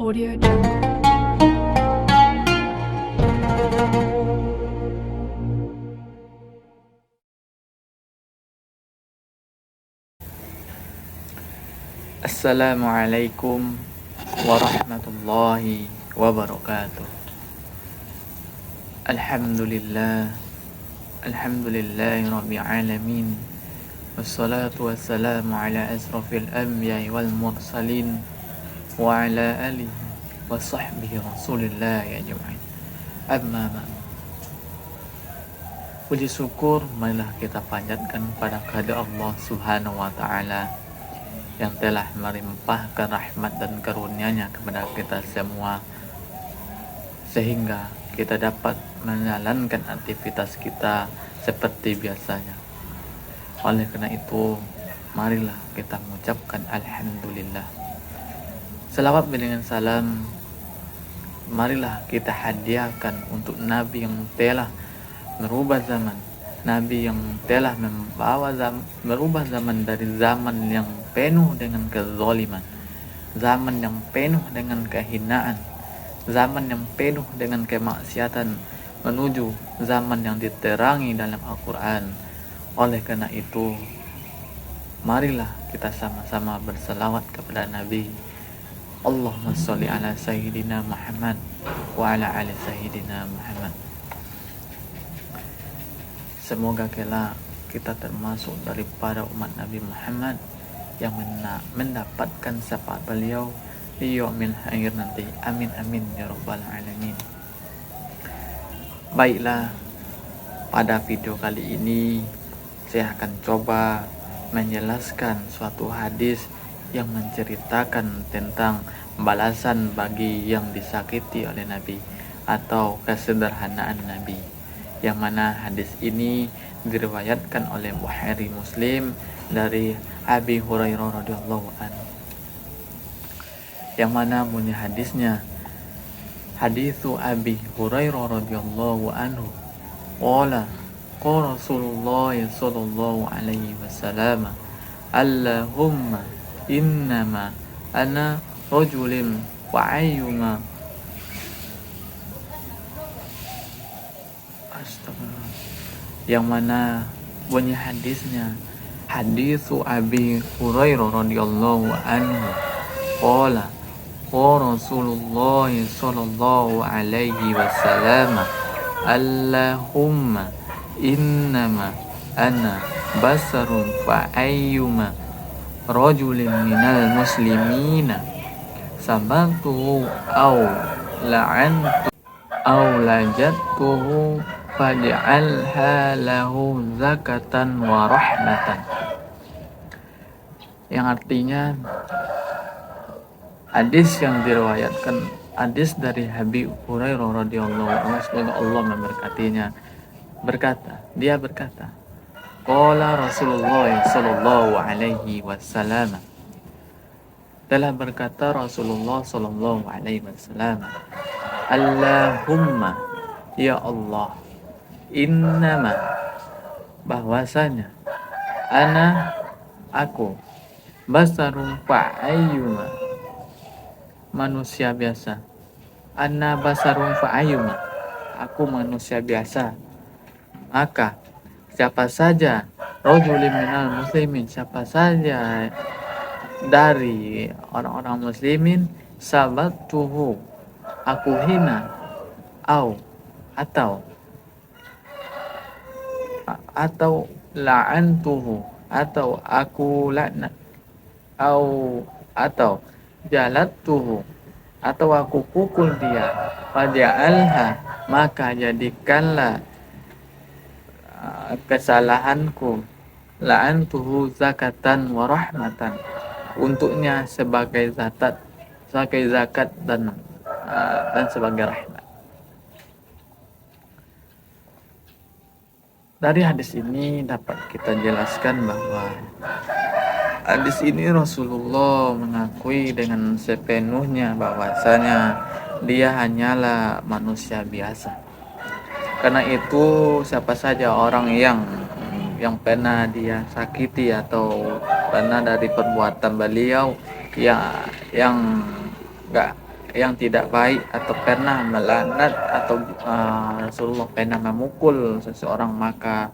Audio Jungle. Assalamualaikum warahmatullahi wabarakatuh. Alhamdulillahi rabbil alamin. Wassalatu wassalamu ala asrafil anbiya'i wal mursalin wa ala alihi wa sahbihi rasulillahi ajma'in. Amma ba'd. Puji syukur marilah kita panjatkan pada kehadirat Allah Subhanahu wa taala yang telah melimpahkan rahmat dan karunia-Nya kepada kita semua sehingga kita dapat menjalankan aktivitas kita seperti biasanya. Oleh karena itu, marilah kita mengucapkan alhamdulillah. Selawat dengan salam marilah kita hadiahkan untuk Nabi yang telah merubah zaman, Nabi yang telah merubah zaman dari zaman yang penuh dengan kezaliman, zaman yang penuh dengan kehinaan, zaman yang penuh dengan kemaksiatan, menuju zaman yang diterangi dalam Al-Quran. Oleh karena itu, marilah kita sama-sama berselawat kepada Nabi. Allahumma sholli ala Sayyidina Muhammad wa ala ali Sayyidina Muhammad. Semoga kelak kita termasuk daripada umat Nabi Muhammad yang mendapatkan syafaat beliau di yaumil akhir nanti. Amin amin ya rabbal alamin. Baiklah, pada video kali ini saya akan coba menjelaskan suatu hadis yang menceritakan tentang balasan bagi yang disakiti oleh Nabi atau kesederhanaan Nabi, yang mana hadis ini diriwayatkan oleh Bukhari Muslim dari Abi Hurairah radhiyallahu anhu, yang mana bunyi hadisnya, haditsu Abi Hurairah radhiyallahu anhu qala qala Rasulullah sallallahu alaihi wasallam, Allahumma innama ana rajulun wa ayyuma astagfirullah, yang mana bunyi hadisnya, haditsu Abi Hurairah radhiyallahu anhu qala qala Rasulullah sallallahu alaihi wasallam, Allahumma innama ana basarun fa ayyuma rajulin minal muslimina sabantuhu aw la'antu aw lajatuhu faj'alha lahu zakatan wa rahmatan, yang artinya hadis yang diriwayatkan, hadis dari Habib Hurairah radhiyallahu anhu, semoga Allah memberkatinya, dia berkata, qala Rasulullah sallallahu alaihi wasallam, telah berkata Rasulullah sallallahu alaihi wasallam, Allahumma, ya Allah, innama, bahwasanya, aku, basarun fa'ayyuma, manusia biasa, basarun fa'ayyuma, aku manusia biasa, maka siapa saja rajulun minal muslimin, siapa saja dari orang-orang muslimin, sabattuhu, aku hina, atau la'antuhu, atau aku laknat, atau jalattuhu, atau aku pukul dia, faja'alha, maka jadikanlah kesalahanku, la'antuhu zakatan wa rahmatan, untuknya sebagai zakat dan sebagai rahmat. Dari hadis ini dapat kita jelaskan bahwa hadis ini Rasulullah mengakui dengan sepenuhnya bahwasanya dia hanyalah manusia biasa. Karena itu siapa saja orang yang pernah dia sakiti atau pernah dari perbuatan beliau yang yang tidak baik atau pernah melaknat atau Rasulullah pernah memukul seseorang, maka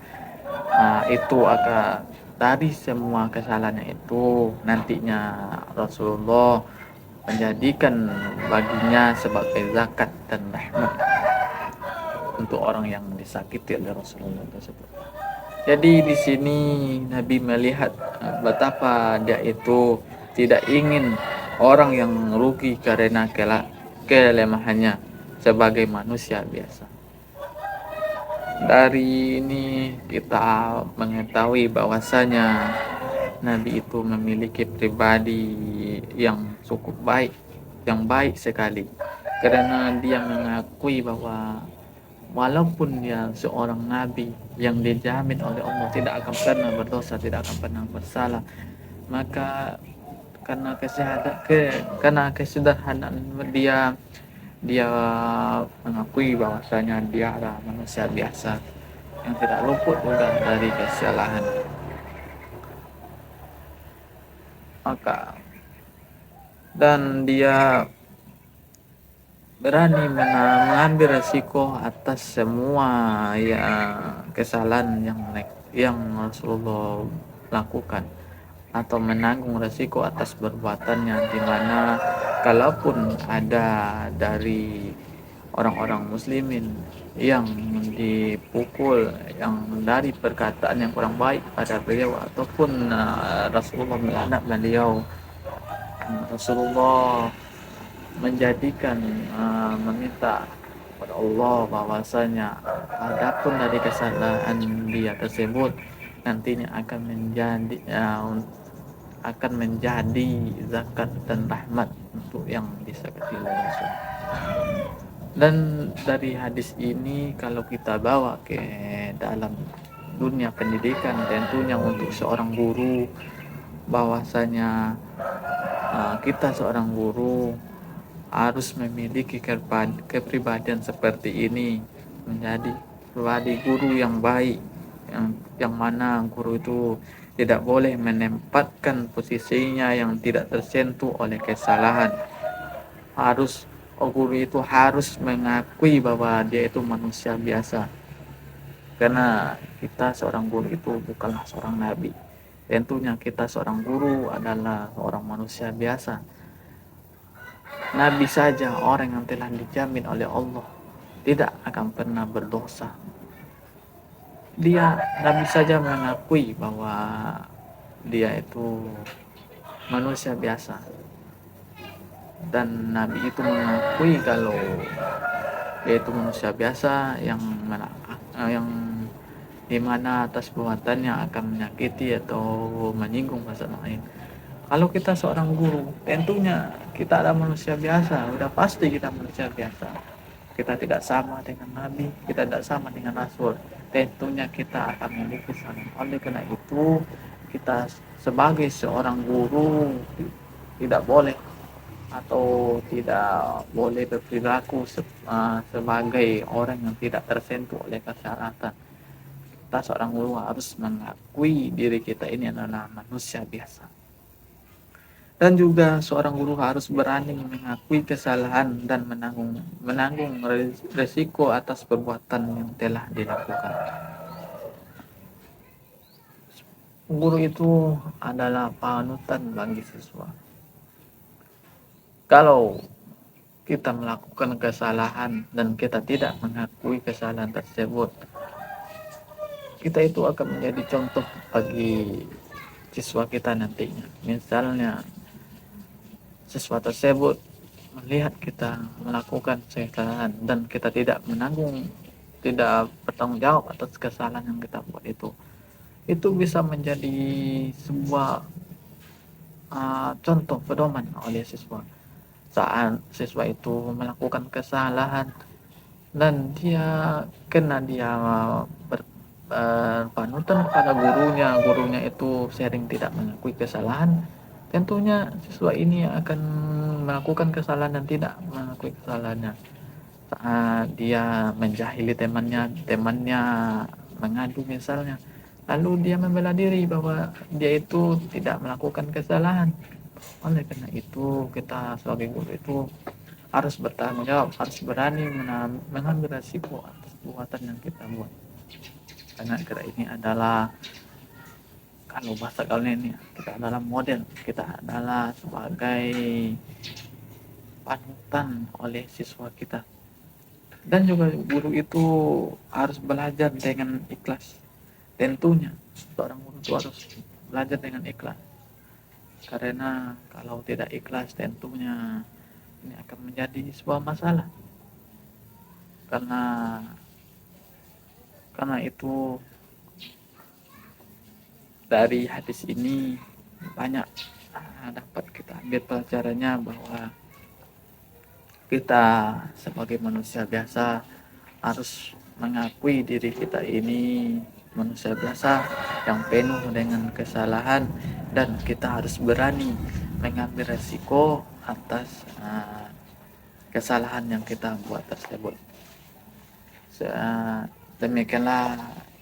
itu akan dari semua kesalahannya itu nantinya Rasulullah menjadikan baginya sebagai zakat dan rahmat untuk orang yang disakiti oleh Rasulullah tersebut. Jadi di sini Nabi melihat betapa dia itu tidak ingin orang yang rugi karena kelemahannya sebagai manusia biasa. Dari ini kita mengetahui bahwasanya Nabi itu memiliki pribadi yang cukup baik, yang baik sekali, karena dia mengakui bahwa walaupun dia seorang nabi yang dijamin oleh Allah tidak akan pernah berdosa, tidak akan pernah bersalah, maka karena kesederhanaan dia, dia mengakui bahwasanya dia adalah manusia biasa yang tidak luput juga dari kesalahan. Maka dan dia berani mengambil resiko atas semua kesalahan yang Rasulullah lakukan, atau menanggung resiko atas perbuatannya, di mana kalaupun ada dari orang-orang muslimin yang dipukul, yang dari perkataan yang kurang baik pada beliau, ataupun Rasulullah melaknat beliau, Rasulullah menjadikan meminta kepada Allah bahwasanya adapun dari kesalahan dia tersebut nantinya akan menjadi zakat dan rahmat untuk yang disakiti oleh Rasul. Dan dari hadis ini kalau kita bawa ke dalam dunia pendidikan, tentunya untuk seorang guru, bahwasanya kita seorang guru harus memiliki kepribadian seperti ini, menjadi pribadi guru yang baik, yang mana guru itu tidak boleh menempatkan posisinya yang tidak tersentuh oleh kesalahan. Guru itu harus mengakui bahwa dia itu manusia biasa, karena kita seorang guru itu bukanlah seorang nabi. Tentunya kita seorang guru adalah seorang manusia biasa. Nabi saja, orang yang telah dijamin oleh Allah tidak akan pernah berdosa. Nabi saja mengakui bahwa dia itu manusia biasa, dan Nabi itu mengakui kalau dia itu manusia biasa yang dimana atas perbuatannya akan menyakiti atau menyinggung pasangan lain. Kalau kita seorang guru, tentunya kita adalah manusia biasa, udah pasti kita manusia biasa. Kita tidak sama dengan Nabi, kita tidak sama dengan Rasul. Tentunya kita akan memiliki kesalahan. Oleh karena itu, kita sebagai seorang guru tidak boleh berperilaku sebagai orang yang tidak tersentuh oleh kesalahan. Kita seorang guru harus mengakui diri kita ini adalah manusia biasa. Dan juga seorang guru harus berani mengakui kesalahan dan menanggung resiko atas perbuatan yang telah dilakukan. Guru itu adalah panutan bagi siswa. Kalau kita melakukan kesalahan dan kita tidak mengakui kesalahan tersebut, kita itu akan menjadi contoh bagi siswa kita nantinya. Misalnya siswa tersebut melihat kita melakukan kesalahan dan kita tidak bertanggung jawab atas kesalahan yang kita buat, itu bisa menjadi sebuah contoh pedoman oleh siswa. Saat siswa itu melakukan kesalahan dan dia berpanutan kepada gurunya itu sering tidak mengakui kesalahan, tentunya siswa ini akan melakukan kesalahan dan tidak mengakui kesalahannya. Saat dia menjahili temannya mengadu misalnya, lalu dia membela diri bahwa dia itu tidak melakukan kesalahan. Oleh karena itu, kita sebagai guru itu harus bertanggung jawab, harus berani mengambil resiko atas perbuatan yang kita buat. Karena kita ini adalah, kalau bahasa kalian ini, kita adalah model, kita adalah sebagai panutan oleh siswa kita. Dan juga guru itu harus belajar dengan ikhlas. Tentunya seorang guru itu harus belajar dengan ikhlas. Karena kalau tidak ikhlas tentunya ini akan menjadi sebuah masalah. Karena itu dari hadis ini banyak dapat kita ambil pelajarannya bahwa kita sebagai manusia biasa harus mengakui diri kita ini manusia biasa yang penuh dengan kesalahan, dan kita harus berani mengambil resiko atas kesalahan yang kita buat tersebut. Demikianlah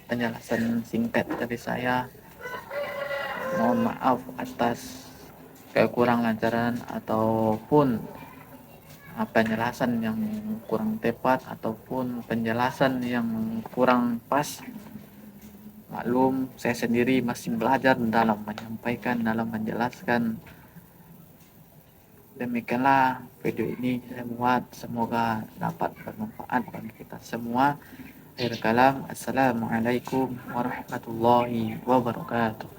penjelasan singkat dari saya. Mohon maaf atas kekurang lancaran ataupun penjelasan yang kurang tepat ataupun penjelasan yang kurang pas. Maklum, saya sendiri masih belajar dalam menyampaikan, dalam menjelaskan. Demikianlah video ini saya buat, semoga dapat bermanfaat bagi kita semua. Akhir kalam, assalamualaikum warahmatullahi wabarakatuh.